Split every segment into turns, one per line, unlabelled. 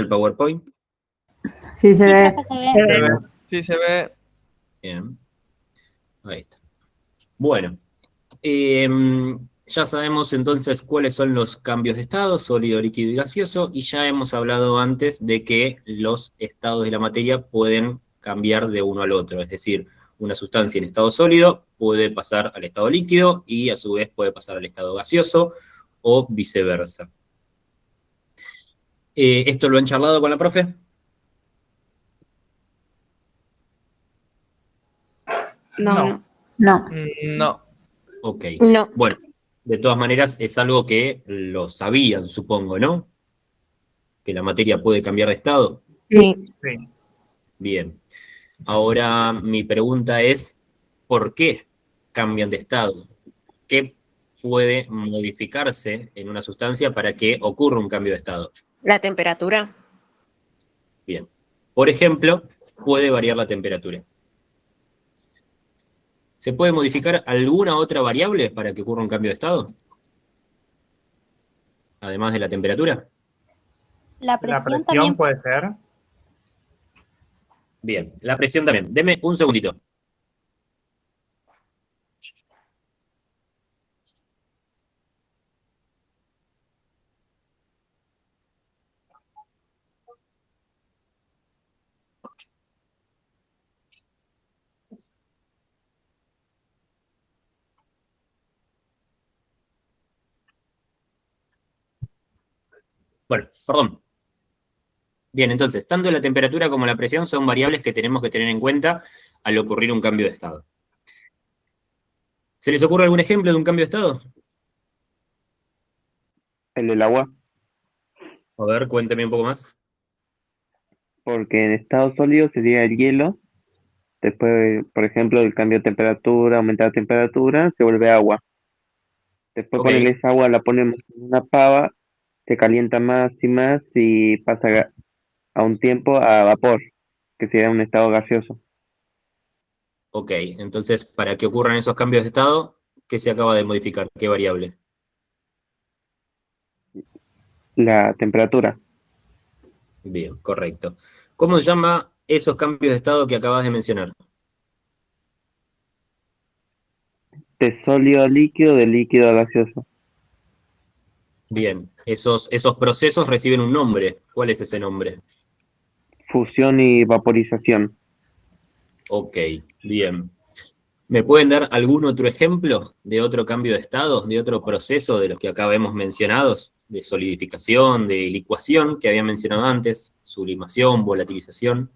PowerPoint?
Sí, se ve.
profe, se ve.
Se ve. Sí, se ve.
Bien. Ahí está. Bueno. Ya sabemos entonces cuáles son los cambios de estado, sólido, líquido y gaseoso, y ya hemos hablado antes de que los estados de la materia pueden cambiar de uno al otro, es decir, una sustancia en estado sólido puede pasar al estado líquido y a su vez puede pasar al estado gaseoso o viceversa. ¿Esto lo han charlado con la profe?
No.
No.
Ok.
No.
Bueno, de todas maneras es algo que lo sabían, supongo, ¿no? Que la materia puede cambiar de estado.
Sí.
Sí.
Bien. Ahora mi pregunta es, ¿por qué cambian de estado? ¿Qué puede modificarse en una sustancia para que ocurra un cambio de estado?
La temperatura.
Bien. Por ejemplo, puede variar la temperatura. ¿Se puede modificar alguna otra variable para que ocurra un cambio de estado? Además de la temperatura.
La
La
presión
presión
también.
puede ser.
Bien, la presión también. Deme un segundito. Bueno, perdón. Bien, entonces, tanto la temperatura como la presión son variables que tenemos que tener en cuenta al ocurrir un cambio de estado. ¿Se les ocurre algún ejemplo de un cambio de estado?
El del agua,
A ver, cuénteme un poco más.
porque en estado sólido sería el hielo. Después, por ejemplo, del cambio de temperatura, aumenta la temperatura, se vuelve agua. Después
Ok,
ponerle esa agua, la ponemos en una pava, se calienta más y más y pasa a un tiempo a vapor, que sería un estado gaseoso.
ok. Entonces, para que ocurran esos cambios de estado, ¿qué se acaba de modificar? ¿Qué variable?
La temperatura,
Bien, correcto. ¿Cómo se llama esos cambios de estado que acabas de mencionar?
de sólido a líquido, de líquido a gaseoso.
Bien, esos procesos reciben un nombre. ¿Cuál es ese nombre?
Fusión y vaporización.
Ok, bien. ¿Me pueden dar algún otro ejemplo de otro cambio de estado, de otro proceso de los que acá hemos mencionado, de solidificación, de licuación, que había mencionado antes, sublimación, volatilización,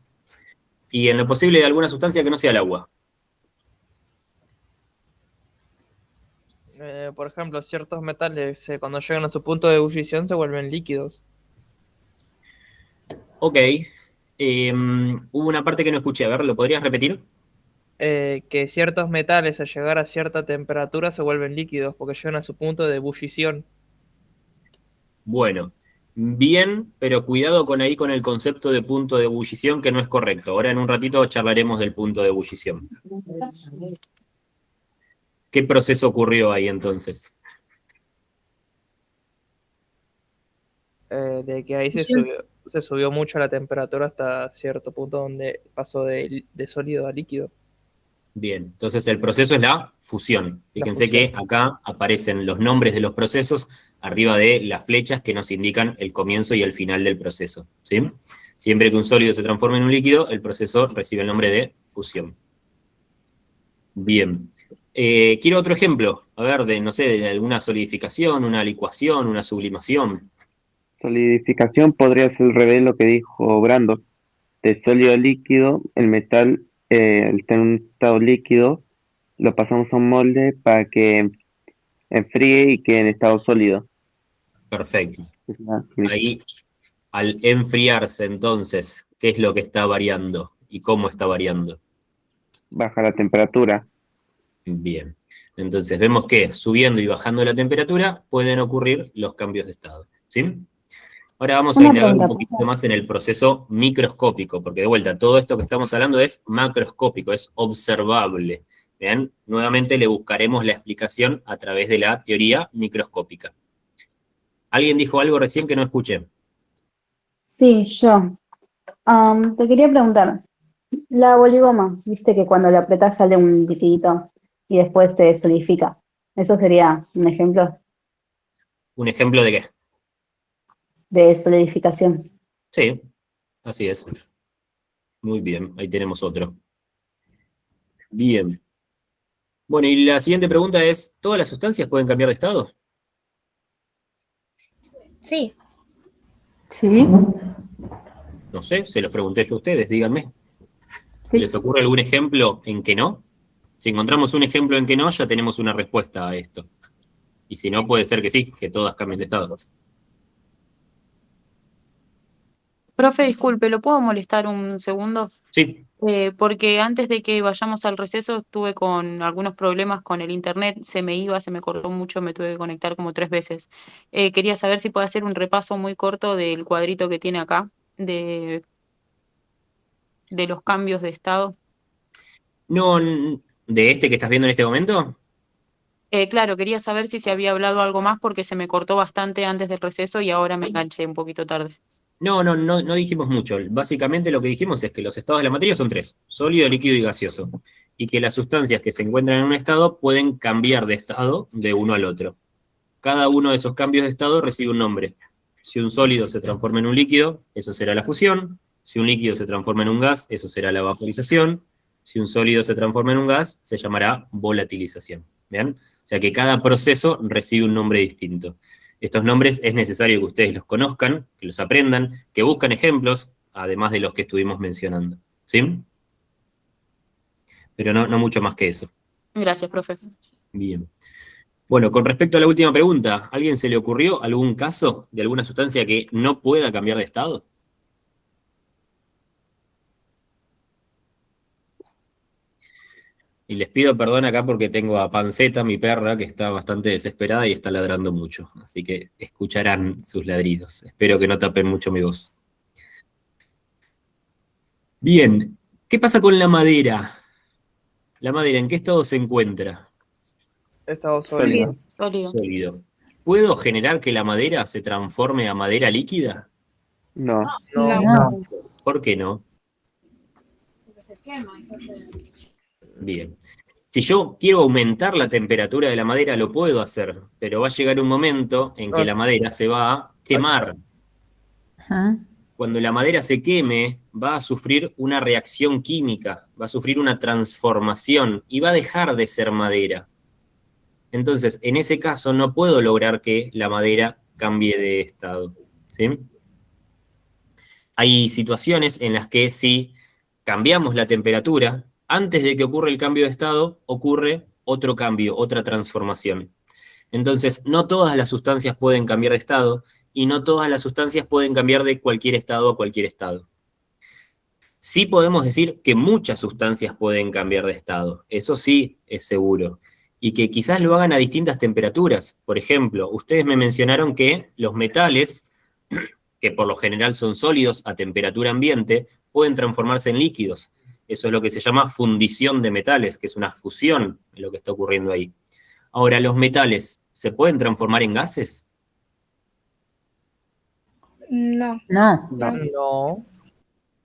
y en lo posible de alguna sustancia que no sea el agua?
Por ejemplo, ciertos metales cuando llegan a su punto de ebullición se vuelven líquidos.
Ok, hubo una parte que no escuché, a ver, ¿lo podrías repetir?
Que ciertos metales al llegar a cierta temperatura se vuelven líquidos porque llegan a su punto de ebullición.
Bueno, bien, pero cuidado con ahí con el concepto de punto de ebullición, que no es correcto. Ahora en un ratito charlaremos del punto de ebullición. ¿Qué proceso ocurrió ahí entonces?
De que ahí se subió mucho la temperatura hasta cierto punto donde pasó de sólido a líquido.
Bien, entonces el proceso es la fusión.
La
Fíjense
fusión.
que acá aparecen los nombres de los procesos arriba de las flechas que nos indican el comienzo y el final del proceso, ¿sí? Siempre que un sólido se transforme en un líquido, el proceso recibe el nombre de fusión. Bien. Quiero otro ejemplo, a ver, de, no sé, de alguna solidificación, una licuación, una sublimación.
Solidificación podría ser al revés lo que dijo Brando. De sólido a líquido, el metal, al estar en un estado líquido, lo pasamos a un molde para que enfríe y quede en estado sólido.
Perfecto.
Es la
Ahí, al enfriarse, entonces, ¿qué es lo que está variando? ¿Y cómo está variando?
baja la temperatura.
Bien. Entonces, vemos que subiendo y bajando la temperatura pueden ocurrir los cambios de estado, ¿sí? Ahora vamos a
Una
indagar un
pregunta.
poquito más en el proceso microscópico, porque de vuelta, todo esto que estamos hablando es macroscópico, es observable. ¿Bien? Nuevamente le buscaremos la explicación a través de la teoría microscópica. ¿Alguien dijo algo recién que no escuché?
Sí, yo. Te quería preguntar, la boligoma, viste que cuando la apretás sale un liquidito y después se solidifica. ¿Eso sería un ejemplo
¿Un ejemplo de qué?
de solidificación?
Sí, así es. Muy bien, ahí tenemos otro. Bien. Bueno, y la siguiente pregunta es, ¿todas las sustancias pueden cambiar de estado?
Sí.
Sí,
No sé, se los pregunté yo a ustedes, díganme.
sí.
¿Les ocurre algún ejemplo en que no? Si encontramos un ejemplo en que no, ya tenemos una respuesta a esto. Y si no, puede ser que sí, que todas cambien de estado.
Profe, disculpe, ¿lo puedo molestar un segundo?
Sí,
Porque antes de que vayamos al receso estuve con algunos problemas con el internet, se me iba, se me cortó mucho, me tuve que conectar como 3 veces. Quería saber si puedo hacer un repaso muy corto del cuadrito que tiene acá, de, de los cambios de estado.
no, de este que estás viendo en este momento.
Claro, quería saber si se había hablado algo más porque se me cortó bastante antes del receso y ahora me enganché un poquito tarde.
No dijimos mucho. Básicamente lo que dijimos es que los estados de la materia son tres: sólido, líquido y gaseoso. Y que las sustancias que se encuentran en un estado pueden cambiar de estado de uno al otro. Cada uno de esos cambios de estado recibe un nombre. Si un sólido se transforma en un líquido, eso será la fusión. Si un líquido se transforma en un gas, eso será la vaporización. Si un sólido se transforma en un gas, se llamará volatilización. ¿Bien? O sea que cada proceso recibe un nombre distinto. Estos nombres es necesario que ustedes los conozcan, que los aprendan, que buscan ejemplos, además de los que estuvimos mencionando. ¿Sí? Pero no mucho más que eso.
Gracias, profe.
Bien. Bueno, con respecto a la última pregunta, ¿a alguien se le ocurrió algún caso de alguna sustancia que no pueda cambiar de estado? Y les pido perdón acá porque tengo a Panceta, mi perra, que está bastante desesperada y está ladrando mucho. Así que escucharán sus ladridos. Espero que no tapen mucho mi voz. Bien, ¿qué pasa con la madera? ¿La madera en qué estado se encuentra?
Estado sólido.
Sólido.
Sólido. ¿Puedo generar que la madera se transforme a madera líquida?
No,
No.
No,
¿Por qué no? Bien. Si yo quiero aumentar la temperatura de la madera, lo puedo hacer, pero va a llegar un momento en que la madera se va a quemar.
ajá.
Cuando la madera se queme, va a sufrir una reacción química, va a sufrir una transformación y va a dejar de ser madera. Entonces, en ese caso, no puedo lograr que la madera cambie de estado. ¿Sí? Hay situaciones en las que si cambiamos la temperatura, antes de que ocurra el cambio de estado, ocurre otro cambio, otra transformación. Entonces, no todas las sustancias pueden cambiar de estado y no todas las sustancias pueden cambiar de cualquier estado a cualquier estado. Sí podemos decir que muchas sustancias pueden cambiar de estado, eso sí es seguro, y que quizás lo hagan a distintas temperaturas. Por ejemplo, ustedes me mencionaron que los metales, que por lo general son sólidos a temperatura ambiente, pueden transformarse en líquidos. Eso es lo que se llama fundición de metales, que es una fusión de lo que está ocurriendo ahí. Ahora, ¿los metales se pueden transformar en gases?
No.
No.
no.
No.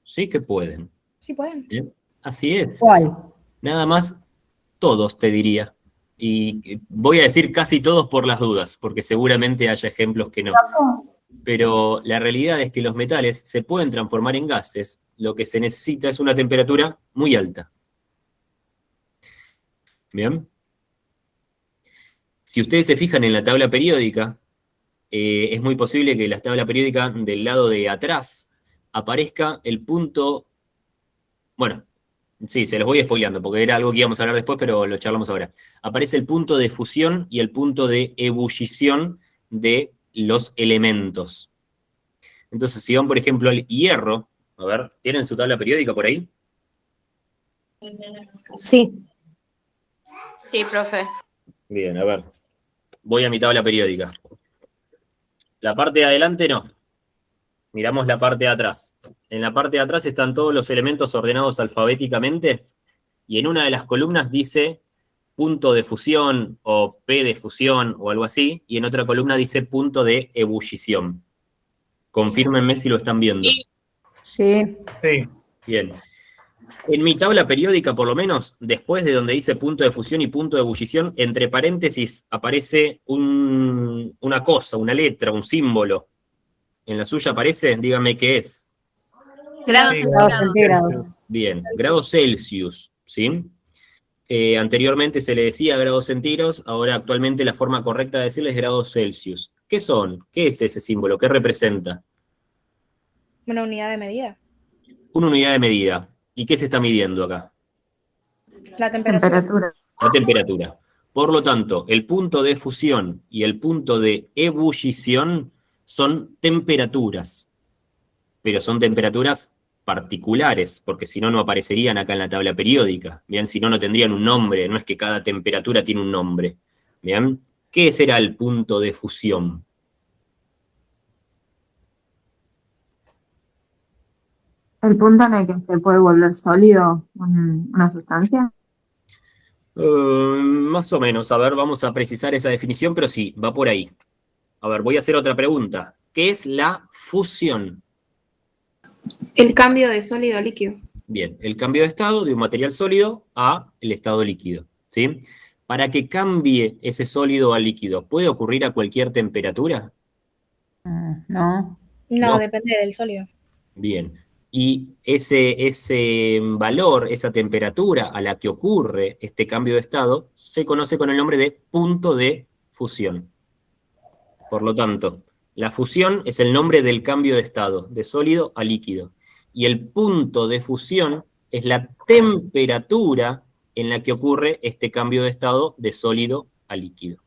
Sí que pueden.
Sí pueden.
¿Bien? Así es.
¿Cuál?
Nada más todos, te diría. Y voy a decir casi todos por las dudas, porque seguramente haya ejemplos que no. Pero la realidad es que los metales se pueden transformar en gases. Lo que se necesita es una temperatura muy alta. ¿Bien? Si ustedes se fijan en la tabla periódica, es muy posible que en la tabla periódica del lado de atrás aparezca el punto. Bueno, sí, se los voy spoileando, porque era algo que íbamos a hablar después, pero lo charlamos ahora. Aparece el punto de fusión y el punto de ebullición de los elementos. Entonces, si van, por ejemplo, al hierro, a ver, ¿tienen su tabla periódica por ahí?
Sí.
Sí, profe.
Bien, a ver. Voy a mi tabla periódica. La parte de adelante no. Miramos la parte de atrás. En la parte de atrás están todos los elementos ordenados alfabéticamente y en una de las columnas dice punto de fusión o P de fusión o algo así, y en otra columna dice punto de ebullición. Confírmenme si lo están viendo.
Sí.
Sí.
Bien. En mi tabla periódica, por lo menos, después de donde dice punto de fusión y punto de ebullición, entre paréntesis aparece una cosa, una letra, un símbolo. ¿En la suya aparece? Dígame qué es.
Grados
Sí,
Grados
centígrados.
centígrados.
Bien, grados Celsius, ¿sí? Anteriormente se le decía grados centígrados, ahora actualmente la forma correcta de decirle es grados Celsius. ¿Qué son? ¿Qué es ese símbolo? ¿Qué representa?
Una unidad de medida.
Una unidad de medida. ¿Y qué se está midiendo acá?
La temperatura.
La temperatura. Por lo tanto, el punto de fusión y el punto de ebullición son temperaturas, pero son temperaturas particulares, porque si no, no aparecerían acá en la tabla periódica. Bien, si no, no tendrían un nombre, no es que cada temperatura tiene un nombre. Bien, ¿qué será el punto de fusión?
El punto en el que se puede volver sólido una sustancia.
Más o menos, a ver, vamos a precisar esa definición, pero sí, va por ahí. A ver, voy a hacer otra pregunta. ¿Qué es la fusión?
El cambio de sólido a líquido.
Bien, el cambio de estado de un material sólido a el estado líquido, ¿sí? Para que cambie ese sólido a líquido, ¿puede ocurrir a cualquier temperatura?
No.
No,
No.
depende del sólido.
Bien. Y ese valor, esa temperatura a la que ocurre este cambio de estado, se conoce con el nombre de punto de fusión. Por lo tanto, la fusión es el nombre del cambio de estado, de sólido a líquido. Y el punto de fusión es la temperatura en la que ocurre este cambio de estado de sólido a líquido.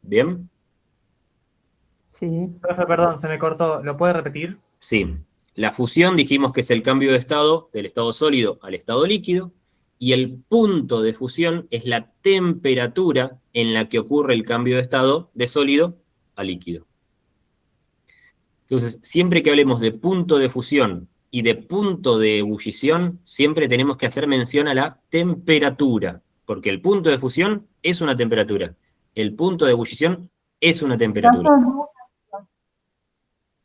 ¿Bien?
Sí.
Profe, perdón, se me cortó. ¿Lo puede repetir?
Sí. La fusión dijimos que es el cambio de estado del estado sólido al estado líquido, y el punto de fusión es la temperatura en la que ocurre el cambio de estado de sólido a líquido. Entonces, siempre que hablemos de punto de fusión y de punto de ebullición, siempre tenemos que hacer mención a la temperatura, porque el punto de fusión es una temperatura, el punto de ebullición es una temperatura.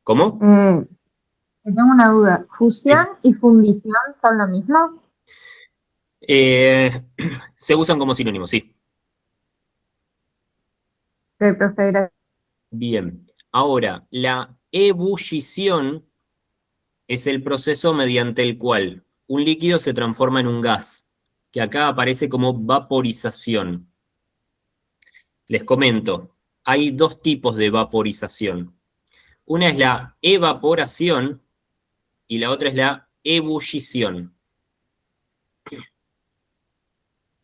¿Cómo?
Tengo una duda. ¿Fusión y fundición son lo mismo?
Se usan como sinónimos, sí.
Sí, profe, gracias.
Bien. Ahora, la ebullición es el proceso mediante el cual un líquido se transforma en un gas, que acá aparece como vaporización. Les comento, hay dos tipos de vaporización. Una es la evaporación y la otra es la ebullición.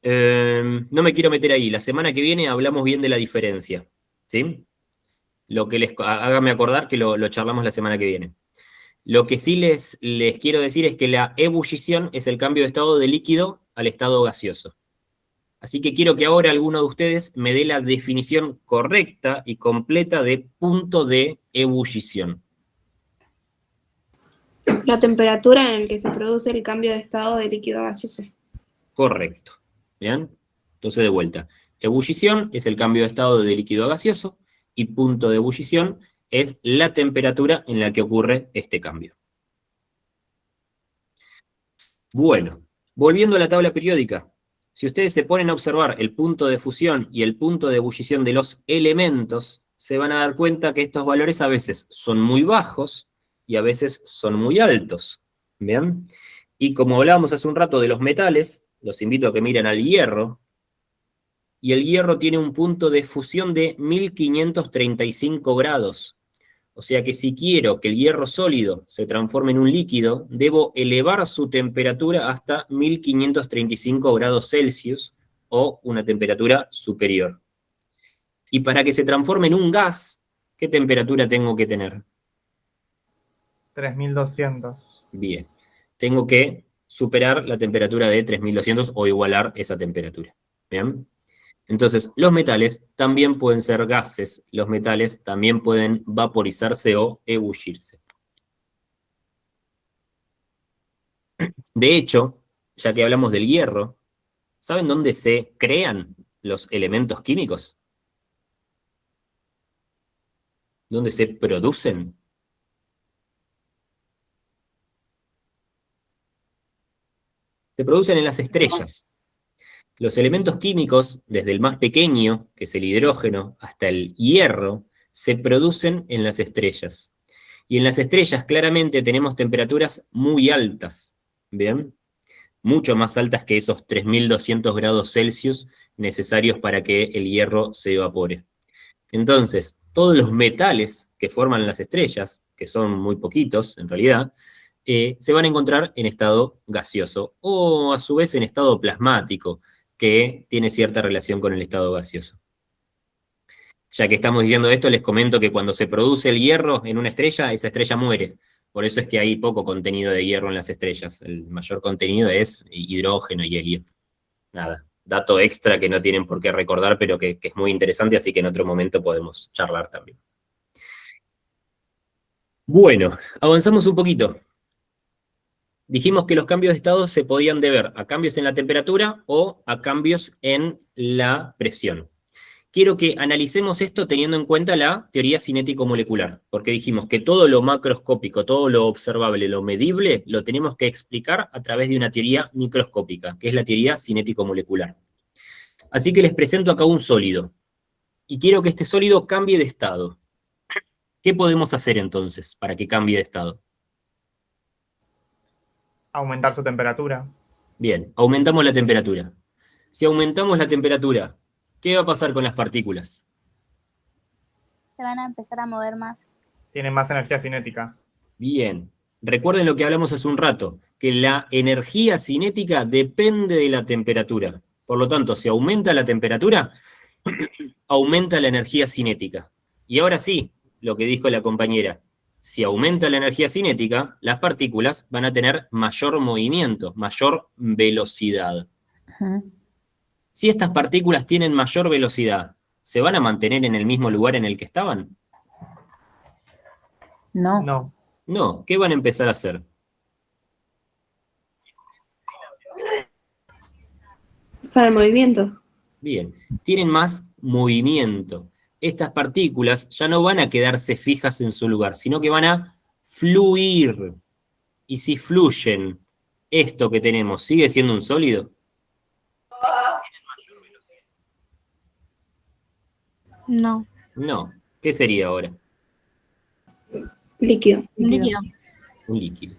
No me quiero meter ahí, la semana que viene hablamos bien de la diferencia, ¿sí? Lo que háganme acordar que lo charlamos la semana que viene. Lo que sí les quiero decir es que la ebullición es el cambio de estado de líquido al estado gaseoso. Así que quiero que ahora alguno de ustedes me dé la definición correcta y completa de punto de ebullición.
La temperatura en la que se produce el cambio de estado de líquido a gaseoso.
Correcto. ¿Bien? Entonces, de vuelta. Ebullición es el cambio de estado de líquido a gaseoso y punto de ebullición es la temperatura en la que ocurre este cambio. Bueno, volviendo a la tabla periódica, si ustedes se ponen a observar el punto de fusión y el punto de ebullición de los elementos, se van a dar cuenta que estos valores a veces son muy bajos y a veces son muy altos. ¿Bien? Y como hablábamos hace un rato de los metales, los invito a que miren al hierro, y el hierro tiene un punto de fusión de 1535 grados. O sea que si quiero que el hierro sólido se transforme en un líquido, debo elevar su temperatura hasta 1535 grados Celsius o una temperatura superior. Y para que se transforme en un gas, ¿qué temperatura tengo que tener?
3200.
Bien, tengo que superar la temperatura de 3200 o igualar esa temperatura. ¿Bien? Entonces, los metales también pueden ser gases, los metales también pueden vaporizarse o ebullirse. De hecho, ya que hablamos del hierro, ¿saben dónde se crean los elementos químicos? ¿Dónde se producen? Se producen en las estrellas. Los elementos químicos, desde el más pequeño, que es el hidrógeno, hasta el hierro, se producen en las estrellas. Y en las estrellas claramente tenemos temperaturas muy altas, ¿bien? Mucho más altas que esos 3200 grados Celsius necesarios para que el hierro se evapore. Entonces, todos los metales que forman las estrellas, que son muy poquitos en realidad, se van a encontrar en estado gaseoso, o a su vez en estado plasmático, que tiene cierta relación con el estado gaseoso. Ya que estamos diciendo esto, les comento que cuando se produce el hierro en una estrella, esa estrella muere. Por eso es que hay poco contenido de hierro en las estrellas. El mayor contenido es hidrógeno y helio. Nada, dato extra que no tienen por qué recordar, pero que es muy interesante, así que en otro momento podemos charlar también. Bueno, avanzamos un poquito. Dijimos que los cambios de estado se podían deber a cambios en la temperatura o a cambios en la presión. Quiero que analicemos esto teniendo en cuenta la teoría cinético-molecular, porque dijimos que todo lo macroscópico, todo lo observable, lo medible, lo tenemos que explicar a través de una teoría microscópica, que es la teoría cinético-molecular. Así que les presento acá un sólido, y quiero que este sólido cambie de estado. ¿Qué podemos hacer entonces para que cambie de estado?
Aumentar su temperatura.
Bien, aumentamos la temperatura. Si aumentamos la temperatura, ¿qué va a pasar con las partículas?
Se van a empezar a mover más.
Tienen más energía cinética.
Bien. Recuerden lo que hablamos hace un rato, que la energía cinética depende de la temperatura. Por lo tanto, si aumenta la temperatura, aumenta la energía cinética. Y ahora sí, lo que dijo la compañera, si aumenta la energía cinética, las partículas van a tener mayor movimiento, mayor velocidad. Si estas partículas tienen mayor velocidad, ¿se van a mantener en el mismo lugar en el que estaban?
No.
No.
No, ¿qué van a empezar a hacer?
Está en movimiento.
Bien, tienen más movimiento. Estas partículas ya no van a quedarse fijas en su lugar, sino que van a fluir. Y si fluyen, ¿esto que tenemos sigue siendo un sólido?
No.
No. ¿Qué sería ahora?
Líquido.
Líquido.
Un líquido.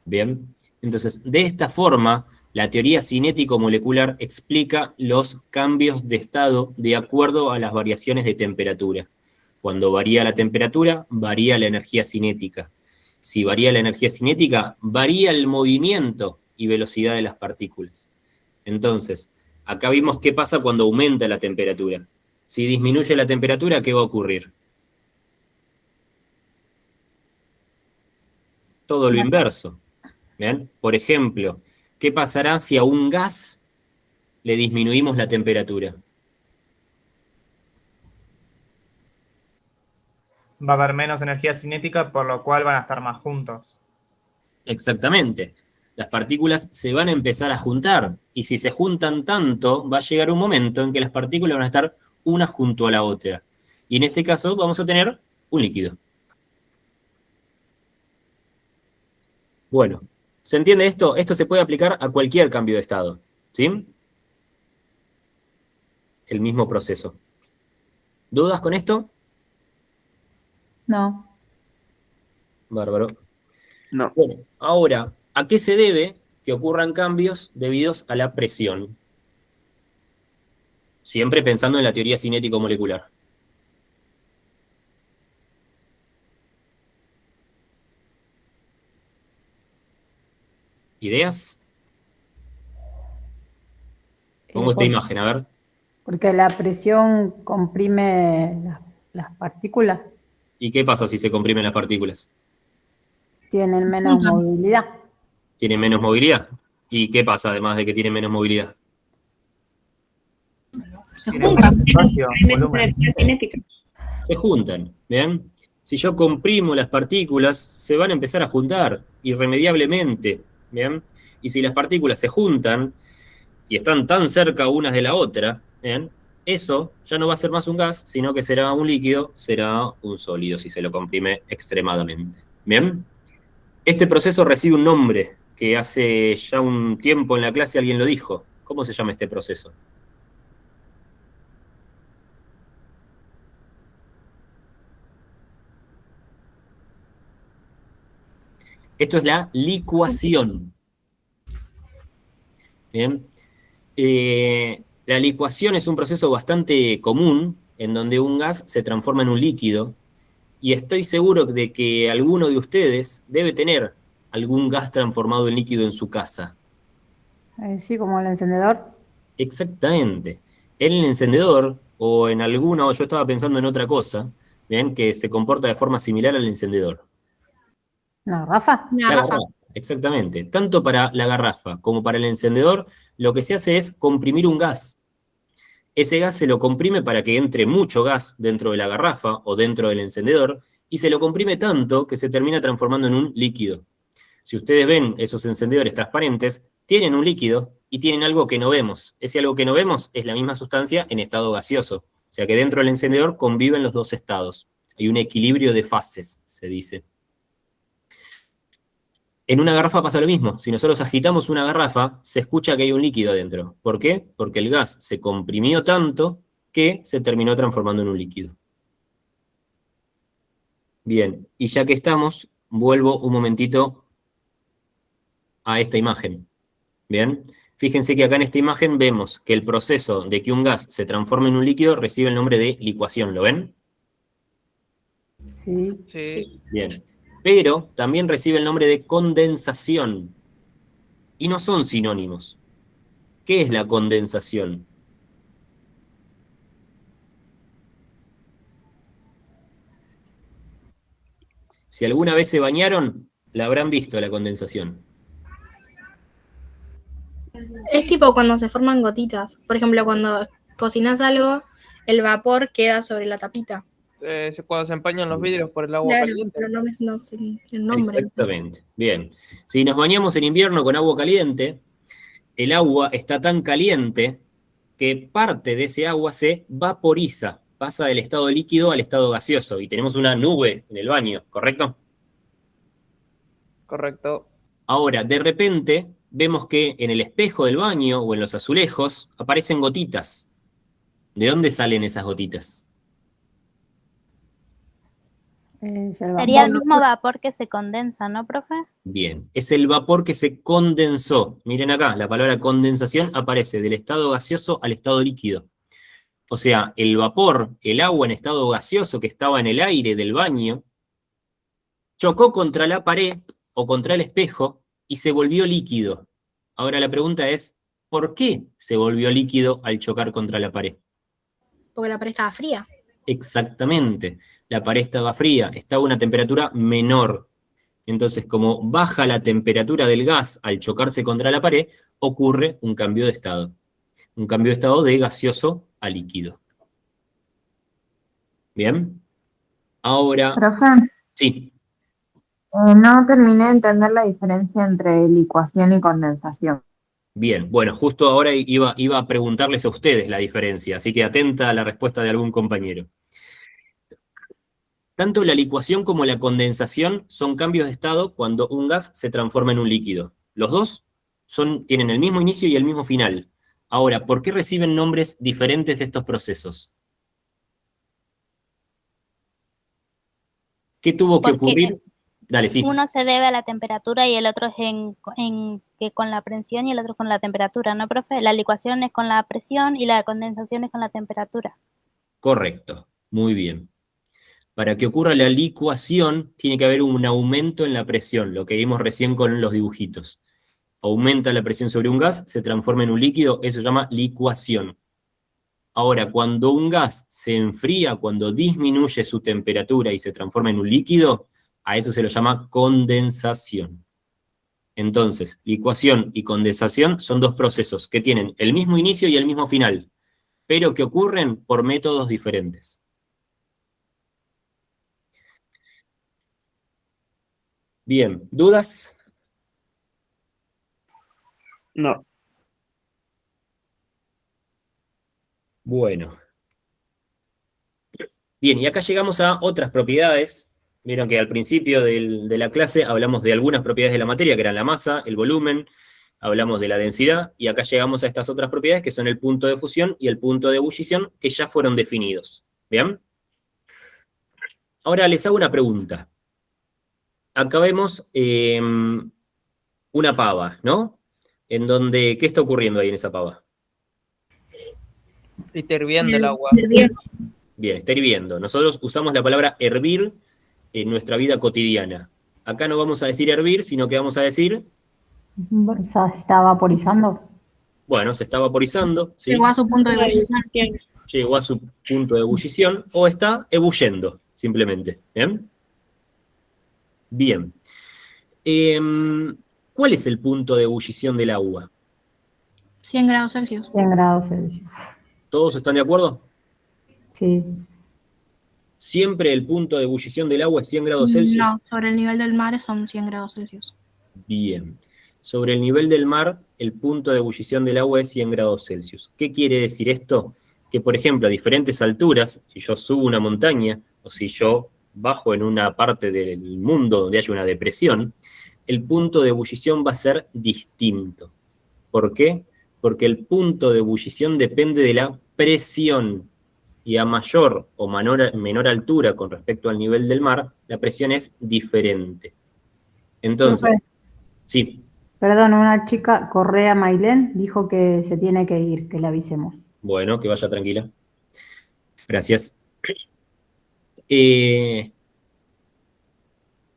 Bien. Entonces, de esta forma, la teoría cinético-molecular explica los cambios de estado de acuerdo a las variaciones de temperatura. Cuando varía la temperatura, varía la energía cinética. Si varía la energía cinética, varía el movimiento y velocidad de las partículas. Entonces, acá vimos qué pasa cuando aumenta la temperatura. Si disminuye la temperatura, ¿qué va a ocurrir? Todo lo inverso. ¿Bien? Por ejemplo, ¿qué pasará si a un gas le disminuimos la temperatura?
Va a haber menos energía cinética, por lo cual van a estar más juntos.
Exactamente. Las partículas se van a empezar a juntar, y si se juntan tanto, va a llegar un momento en que las partículas van a estar una junto a la otra. Y en ese caso vamos a tener un líquido. Bueno, ¿se entiende esto? Esto se puede aplicar a cualquier cambio de estado, ¿sí? El mismo proceso. ¿Dudas con esto?
No.
Bárbaro.
No.
Bueno, ahora, ¿a qué se debe que ocurran cambios debidos a la presión? Siempre pensando en la teoría cinético-molecular. ¿Ideas? Pongo esta imagen, a ver.
Porque la presión comprime las partículas,
¿Y qué pasa si se comprimen las partículas?
tienen menos movilidad.
¿Tienen menos movilidad? ¿Y qué pasa además de que tienen menos movilidad?
Se
Tienen
juntan.
más espacio,
Menos
volumen.
energía cinética.
Se juntan, ¿bien? Si yo comprimo las partículas, se van a empezar a juntar irremediablemente, ¿bien? Y si las partículas se juntan y están tan cerca unas de la otra, ¿bien? Eso ya no va a ser más un gas, sino que será un líquido, será un sólido si se lo comprime extremadamente, ¿bien? Este proceso recibe un nombre que hace ya un tiempo en la clase alguien lo dijo. ¿Cómo se llama este proceso? Esto es la licuación. Bien. La licuación es un proceso bastante común en donde un gas se transforma en un líquido, y estoy seguro de que alguno de ustedes debe tener algún gas transformado en líquido en su casa.
Sí, como el encendedor.
Exactamente. En el encendedor, o en alguno, yo estaba pensando en otra cosa, ¿bien? Que se comporta de forma similar al encendedor.
¿Una garrafa?
Una
La
garrafa.
garrafa, exactamente. Tanto para la garrafa como para el encendedor, lo que se hace es comprimir un gas. Ese gas se lo comprime para que entre mucho gas dentro de la garrafa o dentro del encendedor, y se lo comprime tanto que se termina transformando en un líquido. Si ustedes ven esos encendedores transparentes, tienen un líquido y tienen algo que no vemos. Ese algo que no vemos es la misma sustancia en estado gaseoso. O sea que dentro del encendedor conviven los dos estados. Hay un equilibrio de fases, se dice. En una garrafa pasa lo mismo. Si nosotros agitamos una garrafa, se escucha que hay un líquido adentro. ¿Por qué? Porque el gas se comprimió tanto que se terminó transformando en un líquido. Bien, y ya que estamos, vuelvo un momentito a esta imagen. Bien, fíjense que acá en esta imagen vemos que el proceso de que un gas se transforme en un líquido recibe el nombre de licuación. ¿Lo ven?
Sí.
Sí.
Bien. Pero también recibe el nombre de condensación. Y no son sinónimos. ¿Qué es la condensación? Si alguna vez se bañaron, la habrán visto la condensación.
Es tipo cuando se forman gotitas. Por ejemplo, cuando cocinas algo, el vapor queda sobre la tapita.
Cuando se empañan los vidrios por el agua
Claro,
caliente.
pero no sé el nombre.
Exactamente. Bien. Si nos bañamos en invierno con agua caliente, el agua está tan caliente que parte de ese agua se vaporiza, pasa del estado líquido al estado gaseoso, y tenemos una nube en el baño, ¿correcto?
Correcto.
Ahora, de repente, vemos que en el espejo del baño o en los azulejos aparecen gotitas. ¿De dónde salen esas gotitas?
Sería el mismo vapor que se condensa, ¿no, profe?
Bien, es el vapor que se condensó. Miren acá, la palabra condensación aparece del estado gaseoso al estado líquido. O sea, el vapor, el agua en estado gaseoso que estaba en el aire del baño, chocó contra la pared o contra el espejo y se volvió líquido. Ahora la pregunta es, ¿por qué se volvió líquido al chocar contra la pared?
Porque la pared estaba fría.
Exactamente, la pared estaba fría, estaba a una temperatura menor. Entonces, como baja la temperatura del gas al chocarse contra la pared, ocurre un cambio de estado. Un cambio de estado de gaseoso a líquido. ¿Bien? Ahora,
Profe,
sí,
no terminé de entender la diferencia entre licuación y condensación.
bien. Bueno, justo ahora iba a preguntarles a ustedes la diferencia, así que atenta a la respuesta de algún compañero. Tanto la licuación como la condensación son cambios de estado cuando un gas se transforma en un líquido. Los dos tienen el mismo inicio y el mismo final. Ahora, ¿por qué reciben nombres diferentes estos procesos? ¿Qué tuvo que
Porque
ocurrir? Dale, sí.
uno se debe a la temperatura y el otro es que con la presión y el otro con la temperatura, ¿no, profe? La licuación es con la presión y la condensación es con la temperatura.
Correcto, muy bien. Para que ocurra la licuación, tiene que haber un aumento en la presión, lo que vimos recién con los dibujitos. Aumenta la presión sobre un gas, se transforma en un líquido, eso se llama licuación. Ahora, cuando un gas se enfría, cuando disminuye su temperatura y se transforma en un líquido, a eso se lo llama condensación. Entonces, licuación y condensación son dos procesos que tienen el mismo inicio y el mismo final, pero que ocurren por métodos diferentes. Bien, ¿dudas?
No.
Bueno. Bien, y acá llegamos a otras propiedades Vieron que al principio de la clase hablamos de algunas propiedades de la materia, que eran la masa, el volumen, hablamos de la densidad, y acá llegamos a estas otras propiedades, que son el punto de fusión y el punto de ebullición, que ya fueron definidos. ¿Bien? Ahora les hago una pregunta. Acá vemos una pava, ¿no? En donde, ¿qué está ocurriendo ahí en esa pava?
Está hirviendo el agua.
Bien, está hirviendo. Nosotros usamos la palabra hervir en nuestra vida cotidiana. Acá no vamos a decir hervir, sino que vamos a decir,
¿Se está vaporizando?
bueno, se está vaporizando, ¿sí?
Llegó a su punto de ebullición.
Llegó a su punto de ebullición, o está ebulliendo, simplemente. ¿Bien? Bien. ¿Cuál es el punto de ebullición del agua?
100 grados Celsius.
100 grados Celsius.
¿Todos están de acuerdo?
Sí.
¿Siempre el punto de ebullición del agua es 100 grados Celsius?
No, sobre el nivel del mar son 100 grados Celsius.
Bien. Sobre el nivel del mar, el punto de ebullición del agua es 100 grados Celsius. ¿Qué quiere decir esto? Que, por ejemplo, a diferentes alturas, si yo subo una montaña, o si yo bajo en una parte del mundo donde haya una depresión, el punto de ebullición va a ser distinto. ¿Por qué? Porque el punto de ebullición depende de la presión. Y a mayor o menor altura con respecto al nivel del mar, la presión es diferente. Entonces, sí.
Perdón, una chica, Correa Mailén, dijo que se tiene que ir, que le avisemos.
Bueno, que vaya tranquila. Gracias.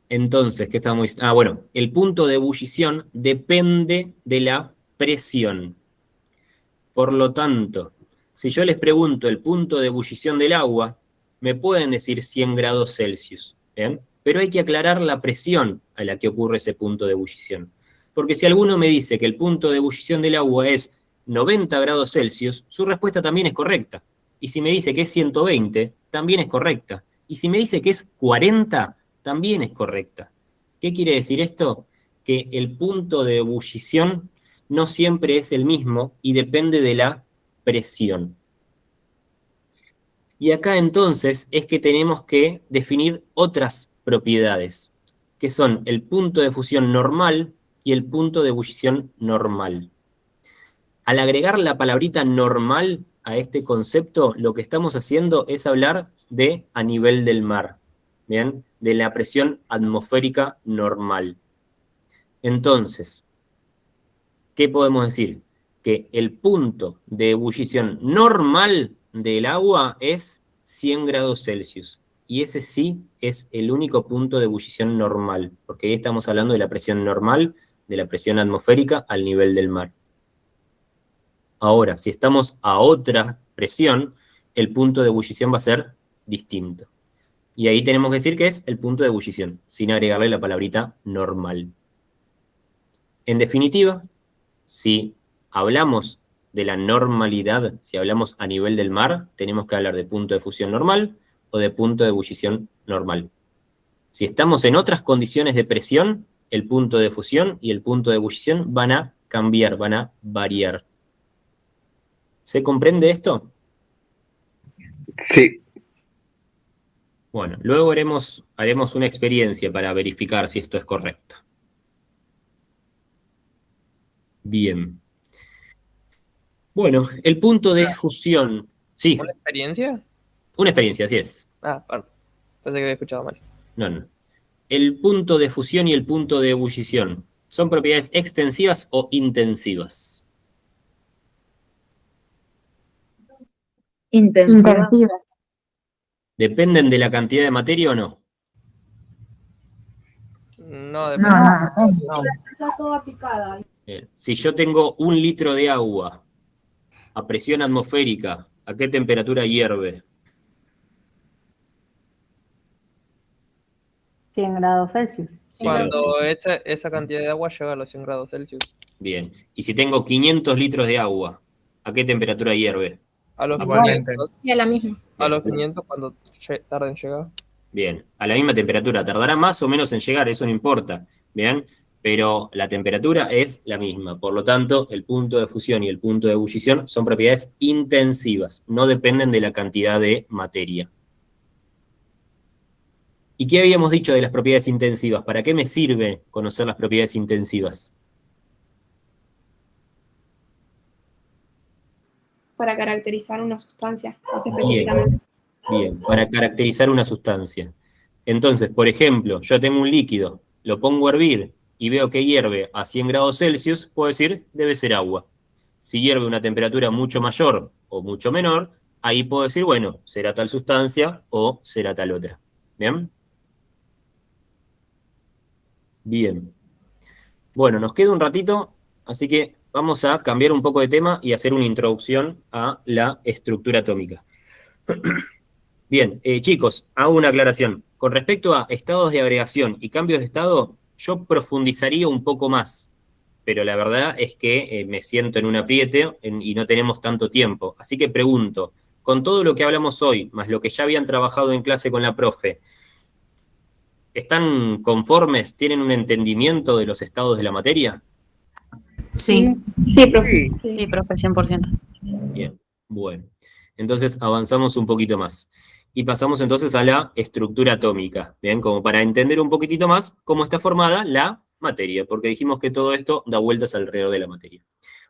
Entonces, ¿qué estábamos diciendo? Bueno, el punto de ebullición depende de la presión. Por lo tanto, si yo les pregunto el punto de ebullición del agua, me pueden decir 100 grados Celsius, ¿bien? Pero hay que aclarar la presión a la que ocurre ese punto de ebullición. Porque si alguno me dice que el punto de ebullición del agua es 90 grados Celsius, su respuesta también es correcta. Y si me dice que es 120, también es correcta. Y si me dice que es 40, también es correcta. ¿Qué quiere decir esto? Que el punto de ebullición no siempre es el mismo y depende de la presión. Y acá entonces es que tenemos que definir otras propiedades, que son el punto de fusión normal y el punto de ebullición normal. Al agregar la palabrita normal a este concepto, lo que estamos haciendo es hablar de a nivel del mar, ¿bien? De la presión atmosférica normal. Entonces, ¿qué podemos decir? Que el punto de ebullición normal del agua es 100 grados Celsius. Y ese sí es el único punto de ebullición normal, porque ahí estamos hablando de la presión normal, de la presión atmosférica al nivel del mar. Ahora, si estamos a otra presión, el punto de ebullición va a ser distinto. Y ahí tenemos que decir que es el punto de ebullición, sin agregarle la palabrita normal. En definitiva, si hablamos de la normalidad, si hablamos a nivel del mar, tenemos que hablar de punto de fusión normal o de punto de ebullición normal. Si estamos en otras condiciones de presión, el punto de fusión y el punto de ebullición van a cambiar, van a variar. ¿Se comprende esto?
Sí.
Bueno, luego haremos una experiencia para verificar si esto es correcto. Bien. Bueno, el punto de fusión. Sí.
¿Una experiencia?
Una experiencia, así es.
Perdón. Pensé que había escuchado mal.
No. El punto de fusión y el punto de ebullición, ¿son propiedades extensivas o intensivas?
Intensiva.
¿Dependen de la cantidad de materia o no?
No, depende.
No.
Está toda picada.
Bien. Si yo tengo 1 litro de agua a presión atmosférica, ¿a qué temperatura hierve?
100 grados Celsius.
Cuando esa cantidad de agua llega a los 100 grados Celsius.
Bien. Y si tengo 500 litros de agua, ¿a qué temperatura hierve?
A los
Igualmente.
500.
Sí, a la misma.
A los 500 cuando tarda en llegar.
Bien, a la misma temperatura. Tardará más o menos en llegar, eso no importa. Bien, pero la temperatura es la misma. Por lo tanto, el punto de fusión y el punto de ebullición son propiedades intensivas. No dependen de la cantidad de materia. ¿Y qué habíamos dicho de las propiedades intensivas? ¿Para qué me sirve conocer las propiedades intensivas?
Para caracterizar una sustancia, más
Bien,
específicamente.
bien, para caracterizar una sustancia. Entonces, por ejemplo, yo tengo un líquido, lo pongo a hervir y veo que hierve a 100 grados Celsius, puedo decir, debe ser agua. Si hierve a una temperatura mucho mayor o mucho menor, ahí puedo decir, bueno, será tal sustancia o será tal otra. ¿Bien? Bien. Bueno, nos queda un ratito, así que vamos a cambiar un poco de tema y hacer una introducción a la estructura atómica. Bien, chicos, hago una aclaración. Con respecto a estados de agregación y cambios de estado, yo profundizaría un poco más, pero la verdad es que me siento en un apriete y no tenemos tanto tiempo. Así que pregunto, con todo lo que hablamos hoy, más lo que ya habían trabajado en clase con la profe, ¿están conformes? ¿Tienen un entendimiento de los estados de la materia?
Sí.
Sí, profe.
Sí, profe, 100%.
Bien, bueno. Entonces avanzamos un poquito más. Y pasamos entonces a la estructura atómica, ¿bien? Como para entender un poquitito más cómo está formada la materia, porque dijimos que todo esto da vueltas alrededor de la materia.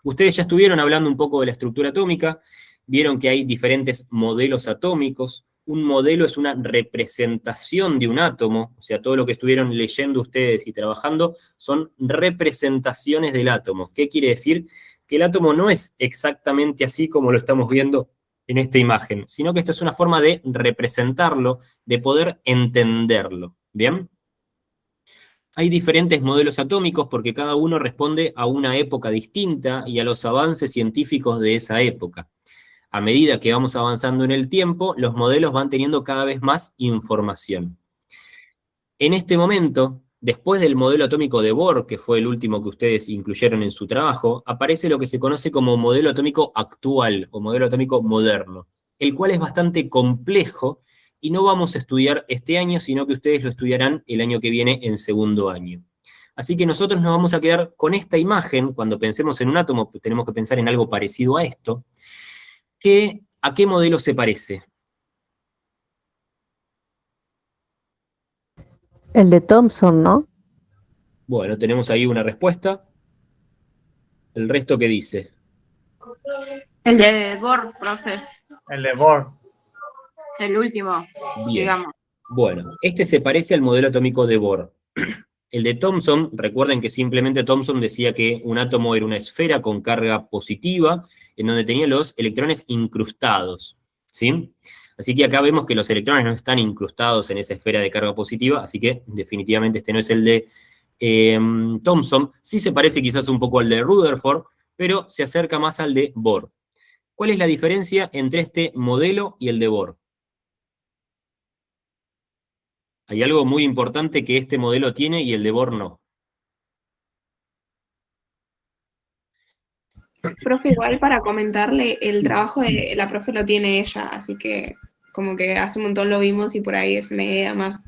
Ustedes ya estuvieron hablando un poco de la estructura atómica, vieron que hay diferentes modelos atómicos. Un modelo es una representación de un átomo, o sea, todo lo que estuvieron leyendo ustedes y trabajando son representaciones del átomo. ¿Qué quiere decir? Que el átomo no es exactamente así como lo estamos viendo en esta imagen, sino que esta es una forma de representarlo, de poder entenderlo, ¿bien? Hay diferentes modelos atómicos porque cada uno responde a una época distinta y a los avances científicos de esa época. A medida que vamos avanzando en el tiempo, los modelos van teniendo cada vez más información. En este momento, después del modelo atómico de Bohr, que fue el último que ustedes incluyeron en su trabajo, aparece lo que se conoce como modelo atómico actual o modelo atómico moderno, el cual es bastante complejo y no vamos a estudiar este año, sino que ustedes lo estudiarán el año que viene en segundo año. Así que nosotros nos vamos a quedar con esta imagen. Cuando pensemos en un átomo, tenemos que pensar en algo parecido a esto. ¿A qué modelo se parece?
El de Thomson, ¿no?
Bueno, tenemos ahí una respuesta. ¿El resto qué dice?
El de Bohr, profe.
El de Bohr.
El último,
Bien.
digamos.
Bueno, este se parece al modelo atómico de Bohr. El de Thomson, recuerden que simplemente Thomson decía que un átomo era una esfera con carga positiva, en donde tenía los electrones incrustados, ¿sí? Así que acá vemos que los electrones no están incrustados en esa esfera de carga positiva, así que definitivamente este no es el de Thomson. Sí se parece quizás un poco al de Rutherford, pero se acerca más al de Bohr. ¿Cuál es la diferencia entre este modelo y el de Bohr? Hay algo muy importante que este modelo tiene y el de Bohr no.
Profe, igual para comentarle, el trabajo de la profe lo tiene ella, así que como que hace un montón lo vimos y por ahí es una idea más.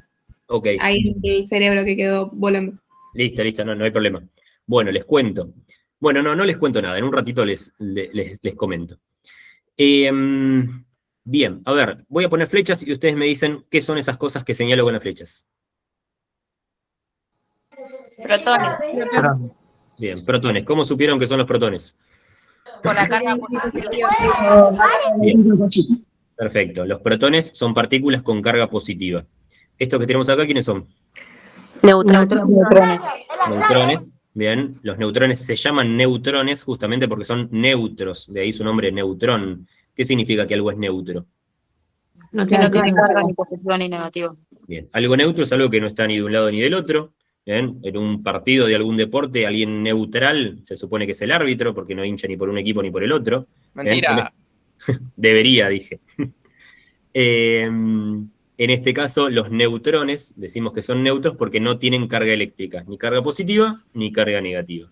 Ok.
Ahí el cerebro que quedó volando.
Listo, no hay problema. Bueno, les cuento. Bueno, no les cuento nada, en un ratito les comento. Bien, a ver, voy a poner flechas y ustedes me dicen qué son esas cosas que señalo con las flechas.
Protones.
Bien, protones. ¿Cómo supieron que son los protones?
Por la carga positiva.
Bien, perfecto. Los protones son partículas con carga positiva. Estos que tenemos acá, ¿quiénes son?
Neutrones.
Neutrones. Bien, los neutrones se llaman neutrones justamente porque son neutros, de ahí su nombre neutrón. ¿Qué significa que algo es neutro?
Que no tiene carga ni positiva ni negativa.
Bien, algo neutro es algo que no está ni de un lado ni del otro. Bien, en un partido de algún deporte, alguien neutral se supone que es el árbitro, porque no hincha ni por un equipo ni por el otro.
Mentira.
Bien, debería, dije. En este caso, los neutrones, decimos que son neutros porque no tienen carga eléctrica, ni carga positiva ni carga negativa.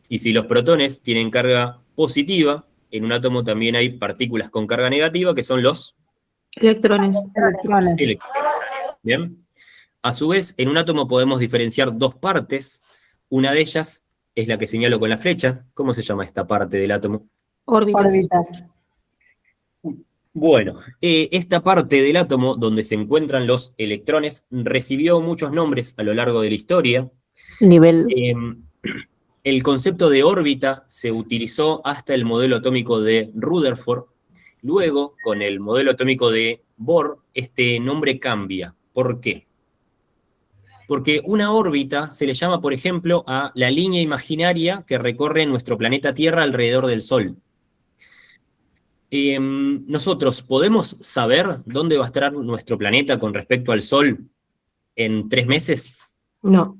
Y si los protones tienen carga positiva, en un átomo también hay partículas con carga negativa, que son los
Electrones.
electrones. Bien. A su vez, en un átomo podemos diferenciar dos partes. Una de ellas es la que señalo con la flecha. ¿Cómo se llama esta parte del átomo?
Órbitas.
Bueno, esta parte del átomo donde se encuentran los electrones recibió muchos nombres a lo largo de la historia.
Nivel.
El concepto de órbita se utilizó hasta el modelo atómico de Rutherford. Luego, con el modelo atómico de Bohr, este nombre cambia. ¿Por qué? Porque una órbita se le llama, por ejemplo, a la línea imaginaria que recorre nuestro planeta Tierra alrededor del Sol. Nosotros, ¿podemos saber dónde va a estar nuestro planeta con respecto al Sol en 3 meses?
No.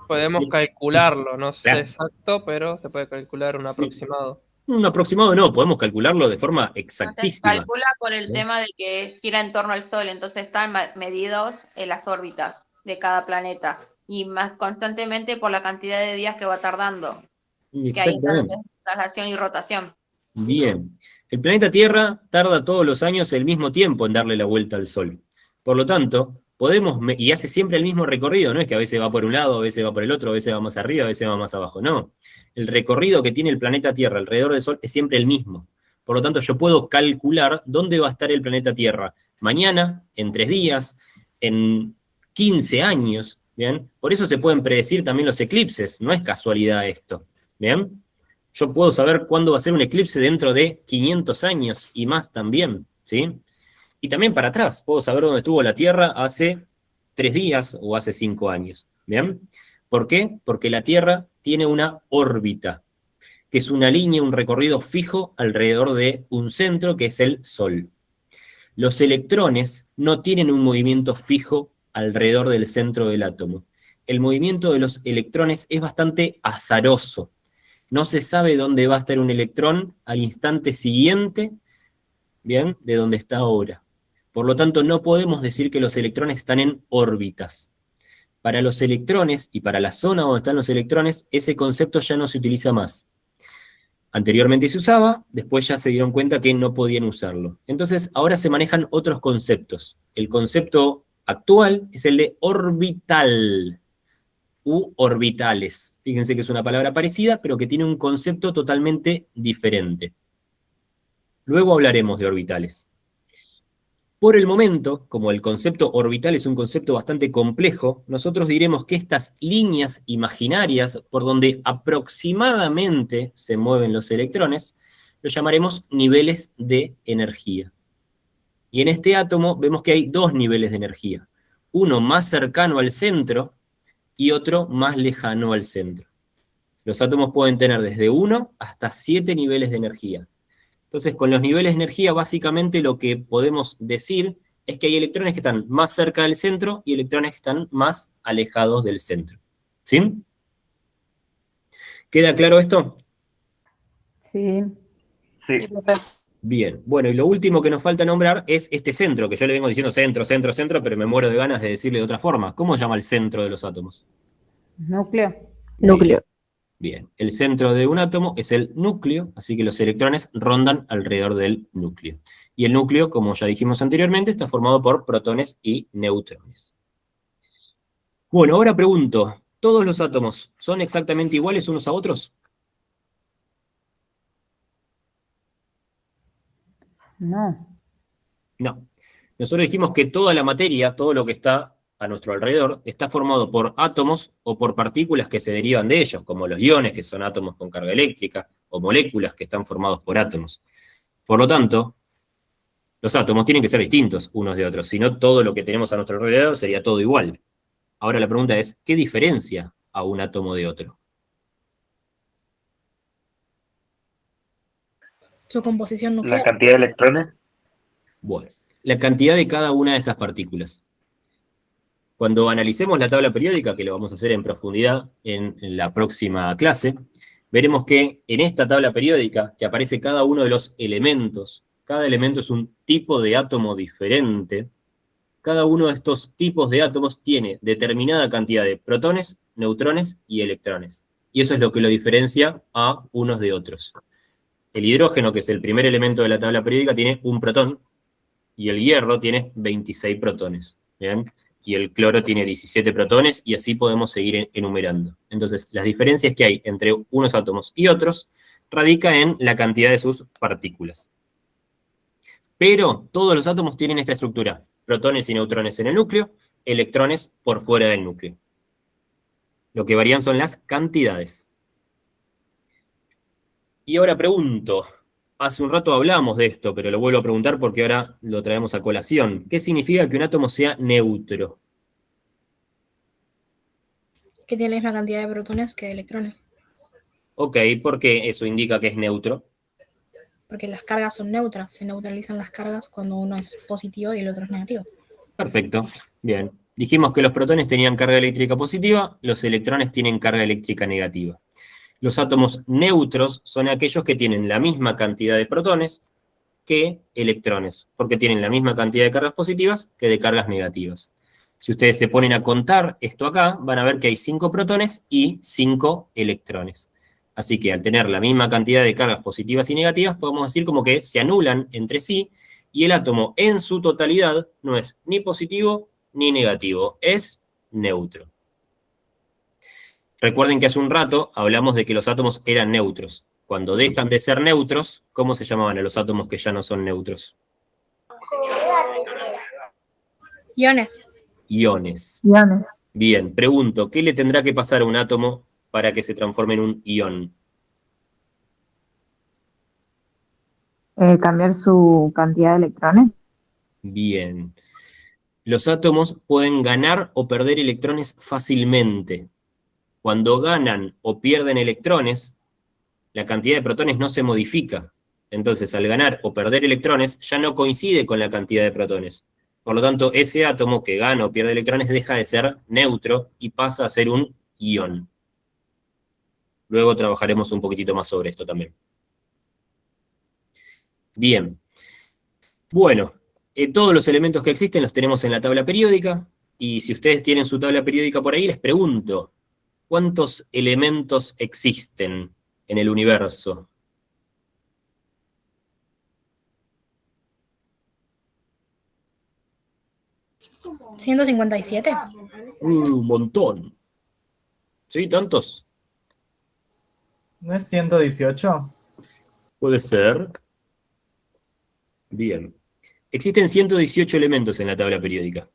Podemos calcularlo, no sé
Claro.
exacto, pero se puede calcular un aproximado.
Un aproximado no, podemos calcularlo de forma
Entonces,
exactísima.
calcula por el tema de que gira en torno al Sol, entonces están medidos en las órbitas de cada planeta y más constantemente por la cantidad de días que va tardando, que hay
Exactamente.
traslación y rotación.
Bien. El planeta Tierra tarda todos los años el mismo tiempo en darle la vuelta al Sol. Por lo tanto, y hace siempre el mismo recorrido, no es que a veces va por un lado, a veces va por el otro, a veces va más arriba, a veces va más abajo, no. El recorrido que tiene el planeta Tierra alrededor del Sol es siempre el mismo. Por lo tanto, yo puedo calcular dónde va a estar el planeta Tierra mañana, en 3 días, en 15 años, ¿bien? Por eso se pueden predecir también los eclipses, no es casualidad esto, ¿bien? Yo puedo saber cuándo va a ser un eclipse dentro de 500 años y más también, ¿sí? Y también para atrás, puedo saber dónde estuvo la Tierra hace 3 días o hace 5 años, ¿bien? ¿Por qué? Porque la Tierra tiene una órbita, que es una línea, un recorrido fijo alrededor de un centro que es el Sol. Los electrones no tienen un movimiento fijo alrededor del centro del átomo. El movimiento de los electrones es bastante azaroso. No se sabe dónde va a estar un electrón al instante siguiente, ¿bien?, de donde está ahora. Por lo tanto, no podemos decir que los electrones están en órbitas. Para los electrones y para la zona donde están los electrones, ese concepto ya no se utiliza más. Anteriormente se usaba, después ya se dieron cuenta que no podían usarlo. Entonces, ahora se manejan otros conceptos. El concepto actual es el de orbital, u orbitales. Fíjense que es una palabra parecida, pero que tiene un concepto totalmente diferente. Luego hablaremos de orbitales. Por el momento, como el concepto orbital es un concepto bastante complejo, nosotros diremos que estas líneas imaginarias por donde aproximadamente se mueven los electrones, lo llamaremos niveles de energía. Y en este átomo vemos que hay 2 niveles de energía. Uno más cercano al centro y otro más lejano al centro. Los átomos pueden tener desde 1 hasta 7 niveles de energía. Entonces, con los niveles de energía, básicamente lo que podemos decir es que hay electrones que están más cerca del centro y electrones que están más alejados del centro. ¿Sí? ¿Queda claro esto?
Sí.
Sí.
Bien. Bueno, y lo último que nos falta nombrar es este centro, que yo le vengo diciendo centro, centro, centro, pero me muero de ganas de decirle de otra forma. ¿Cómo se llama el centro de los átomos?
Núcleo.
Núcleo.
Bien, el centro de un átomo es el núcleo, así que los electrones rondan alrededor del núcleo. Y el núcleo, como ya dijimos anteriormente, está formado por protones y neutrones. Bueno, ahora pregunto, ¿todos los átomos son exactamente iguales unos a otros?
No.
No. Nosotros dijimos que toda la materia, todo lo que está a nuestro alrededor, está formado por átomos o por partículas que se derivan de ellos, como los iones, que son átomos con carga eléctrica, o moléculas que están formados por átomos. Por lo tanto, los átomos tienen que ser distintos unos de otros, si no todo lo que tenemos a nuestro alrededor sería todo igual. Ahora la pregunta es, ¿qué diferencia a un átomo de otro?
Su composición
La
nuclear.
cantidad de electrones.
Bueno, la cantidad de cada una de estas partículas. Cuando analicemos la tabla periódica, que lo vamos a hacer en profundidad en la próxima clase, veremos que en esta tabla periódica, que aparece cada uno de los elementos, cada elemento es un tipo de átomo diferente, cada uno de estos tipos de átomos tiene determinada cantidad de protones, neutrones y electrones. Y eso es lo que lo diferencia a unos de otros. El hidrógeno, que es el primer elemento de la tabla periódica, tiene un protón, y el hierro tiene 26 protones. ¿Bien? Y el cloro tiene 17 protones, y así podemos seguir enumerando. Entonces, las diferencias que hay entre unos átomos y otros radica en la cantidad de sus partículas. Pero todos los átomos tienen esta estructura. Protones y neutrones en el núcleo, electrones por fuera del núcleo. Lo que varían son las cantidades. Y ahora pregunto, hace un rato hablamos de esto, pero lo vuelvo a preguntar porque ahora lo traemos a colación. ¿Qué significa que un átomo sea neutro?
Que tiene la misma cantidad de protones que de electrones.
Ok, ¿por qué eso indica que es neutro?
Porque las cargas son neutras. Se neutralizan las cargas cuando uno es positivo y el otro es negativo.
Perfecto, bien. Dijimos que los protones tenían carga eléctrica positiva, los electrones tienen carga eléctrica negativa. Los átomos neutros son aquellos que tienen la misma cantidad de protones que electrones, porque tienen la misma cantidad de cargas positivas que de cargas negativas. Si ustedes se ponen a contar esto acá, van a ver que hay 5 protones y 5 electrones. Así que al tener la misma cantidad de cargas positivas y negativas, podemos decir como que se anulan entre sí, y el átomo en su totalidad no es ni positivo ni negativo, es neutro. Recuerden que hace un rato hablamos de que los átomos eran neutros. Cuando dejan de ser neutros, ¿cómo se llamaban a los átomos que ya no son neutros?
Iones.
Iones.
Iones.
Bien, pregunto, ¿qué le tendrá que pasar a un átomo para que se transforme en un ion?
Cambiar su cantidad de electrones.
Bien. Los átomos pueden ganar o perder electrones fácilmente. Cuando ganan o pierden electrones, la cantidad de protones no se modifica. Entonces, al ganar o perder electrones, ya no coincide con la cantidad de protones. Por lo tanto, ese átomo que gana o pierde electrones deja de ser neutro y pasa a ser un ion. Luego trabajaremos un poquitito más sobre esto también. Bien. Bueno, todos los elementos que existen los tenemos en la tabla periódica, y si ustedes tienen su tabla periódica por ahí, les pregunto, ¿cuántos elementos existen en el universo?
¿157?
Un montón. ¿Sí? ¿Tantos?
¿No es 118?
Puede ser. Bien. Existen 118 elementos en la tabla periódica.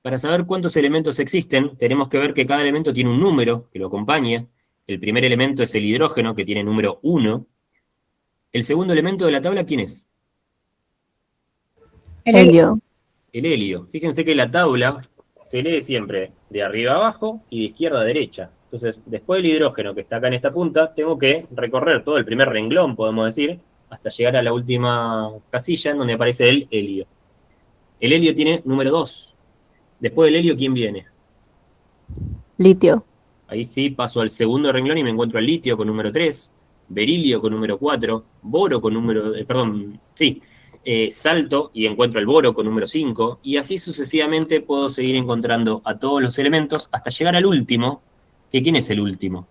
Para saber cuántos elementos existen, tenemos que ver que cada elemento tiene un número que lo acompaña. El primer elemento es el hidrógeno, que tiene número 1. ¿El segundo elemento de la tabla quién es?
El helio.
Helio.
El helio. Fíjense que la tabla se lee siempre de arriba a abajo y de izquierda a derecha. Entonces, después del hidrógeno que está acá en esta punta, tengo que recorrer todo el primer renglón, podemos decir, hasta llegar a la última casilla en donde aparece el helio. El helio tiene número 2. Después del helio, ¿quién viene?
Litio.
Ahí sí, paso al segundo renglón y me encuentro al litio con número 3, berilio con número 4, boro con número... salto y encuentro el boro con número 5, y así sucesivamente puedo seguir encontrando a todos los elementos hasta llegar al último, que ¿quién es el último?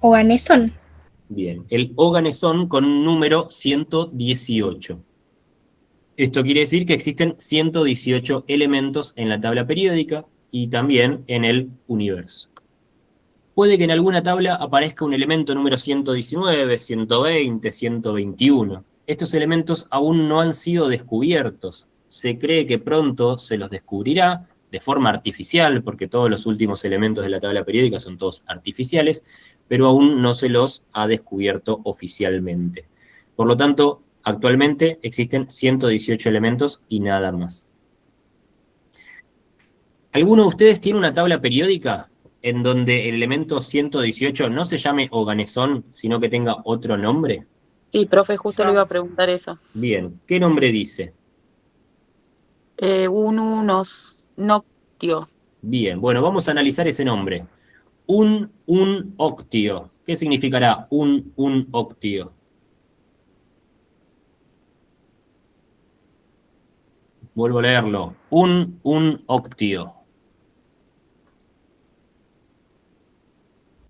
Oganesón.
Bien, el oganesón con número 118. Esto quiere decir que existen 118 elementos en la tabla periódica y también en el universo. Puede que en alguna tabla aparezca un elemento número 119, 120, 121. Estos elementos aún no han sido descubiertos. Se cree que pronto se los descubrirá de forma artificial, porque todos los últimos elementos de la tabla periódica son todos artificiales, pero aún no se los ha descubierto oficialmente. Por lo tanto, actualmente existen 118 elementos y nada más. ¿Alguno de ustedes tiene una tabla periódica en donde el elemento 118 no se llame oganesón, sino que tenga otro nombre?
Sí, profe, justo le iba a preguntar eso.
Bien, ¿qué nombre dice?
Un noctio.
Bien, bueno, vamos a analizar ese nombre. Un octio. ¿Qué significará un octio? Vuelvo a leerlo. Un octio.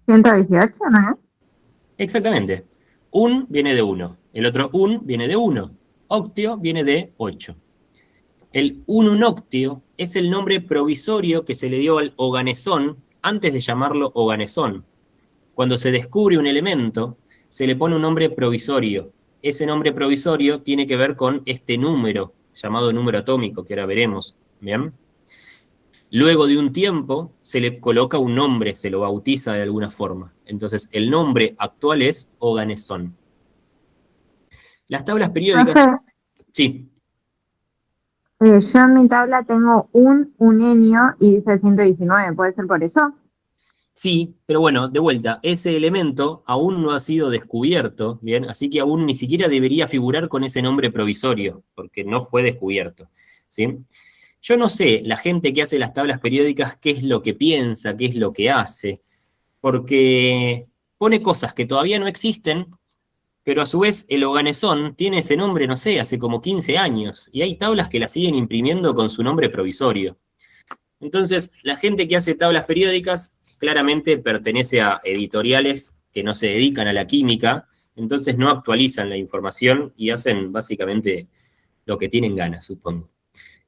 118, ¿no es?
Exactamente. Un viene de 1. El otro un viene de 1. Octio viene de 8. El ununoctio es el nombre provisorio que se le dio al oganesón antes de llamarlo oganesón. Cuando se descubre un elemento, se le pone un nombre provisorio. Ese nombre provisorio tiene que ver con este número, llamado número atómico, que ahora veremos. ¿Bien? Luego de un tiempo, se le coloca un nombre, se lo bautiza de alguna forma. Entonces, el nombre actual es oganesón. Las tablas periódicas...
Profe,
Sí.
yo en mi tabla tengo un unenio y dice 119, ¿puede ser por eso?
Sí, pero bueno, de vuelta, ese elemento aún no ha sido descubierto, ¿bien? Así que aún ni siquiera debería figurar con ese nombre provisorio, porque no fue descubierto, ¿sí? Yo no sé, la gente que hace las tablas periódicas, qué es lo que piensa, qué es lo que hace, porque pone cosas que todavía no existen, pero a su vez el oganesón tiene ese nombre, no sé, hace como 15 años, y hay tablas que la siguen imprimiendo con su nombre provisorio. Entonces, la gente que hace tablas periódicas claramente pertenece a editoriales que no se dedican a la química, entonces no actualizan la información y hacen básicamente lo que tienen ganas, supongo.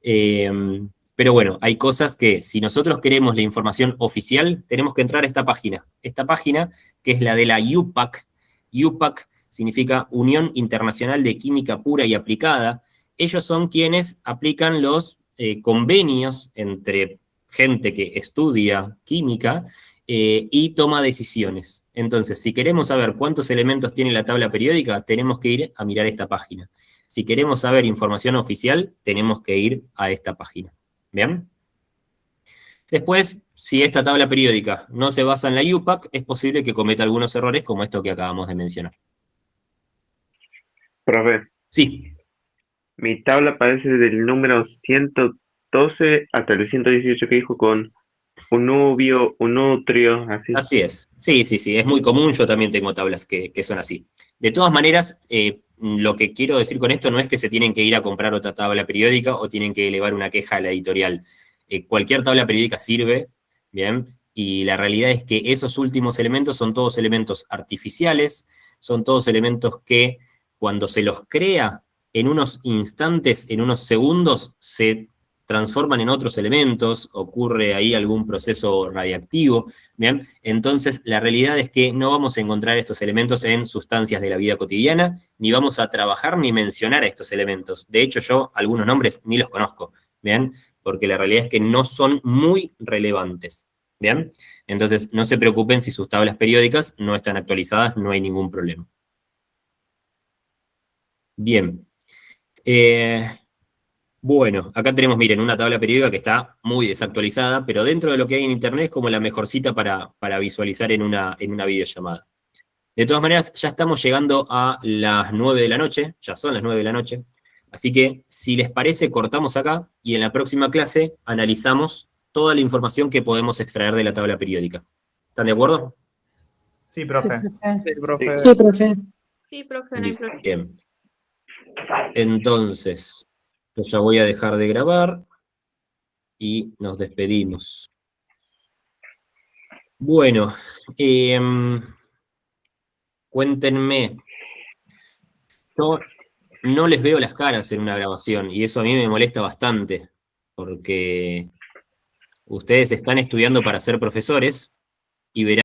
Pero bueno, hay cosas que si nosotros queremos la información oficial, tenemos que entrar a esta página. Esta página, que es la de la UPAC. UPAC significa Unión Internacional de Química Pura y Aplicada. Ellos son quienes aplican los convenios entre gente que estudia química y toma decisiones. Entonces, si queremos saber cuántos elementos tiene la tabla periódica, tenemos que ir a mirar esta página. Si queremos saber información oficial, tenemos que ir a esta página. ¿Bien? Después, si esta tabla periódica no se basa en la UPAC, es posible que cometa algunos errores como esto que acabamos de mencionar.
Profe,
Sí.
mi tabla parece del número 112 hasta el 118 que dijo con un nubio, un nutrio, así.
Así es. Sí, sí, sí. Es muy común. Yo también tengo tablas que son así. De todas maneras, lo que quiero decir con esto no es que se tienen que ir a comprar otra tabla periódica o tienen que elevar una queja a la editorial. Cualquier tabla periódica sirve, ¿bien? Y la realidad es que esos últimos elementos son todos elementos artificiales, son todos elementos que cuando se los crea, en unos instantes, en unos segundos, se transforman en otros elementos, ocurre ahí algún proceso radiactivo, ¿bien? Entonces, la realidad es que no vamos a encontrar estos elementos en sustancias de la vida cotidiana, ni vamos a trabajar ni mencionar a estos elementos. De hecho, yo algunos nombres ni los conozco, ¿bien? Porque la realidad es que no son muy relevantes, ¿bien? Entonces, no se preocupen si sus tablas periódicas no están actualizadas, no hay ningún problema. Bien. Bueno, acá tenemos, miren, una tabla periódica que está muy desactualizada, pero dentro de lo que hay en internet es como la mejorcita para visualizar en una videollamada. De todas maneras, ya estamos llegando a las 9 de la noche, ya son las 9 de la noche, así que, si les parece, cortamos acá, y en la próxima clase analizamos toda la información que podemos extraer de la tabla periódica. ¿Están de acuerdo?
Sí, profe.
Sí, profe.
Sí, profe.
Sí, profe, no hay problema.
Bien. Entonces, yo ya voy a dejar de grabar y nos despedimos. Bueno, cuéntenme. Yo no les veo las caras en una grabación y eso a mí me molesta bastante porque ustedes están estudiando para ser profesores y verán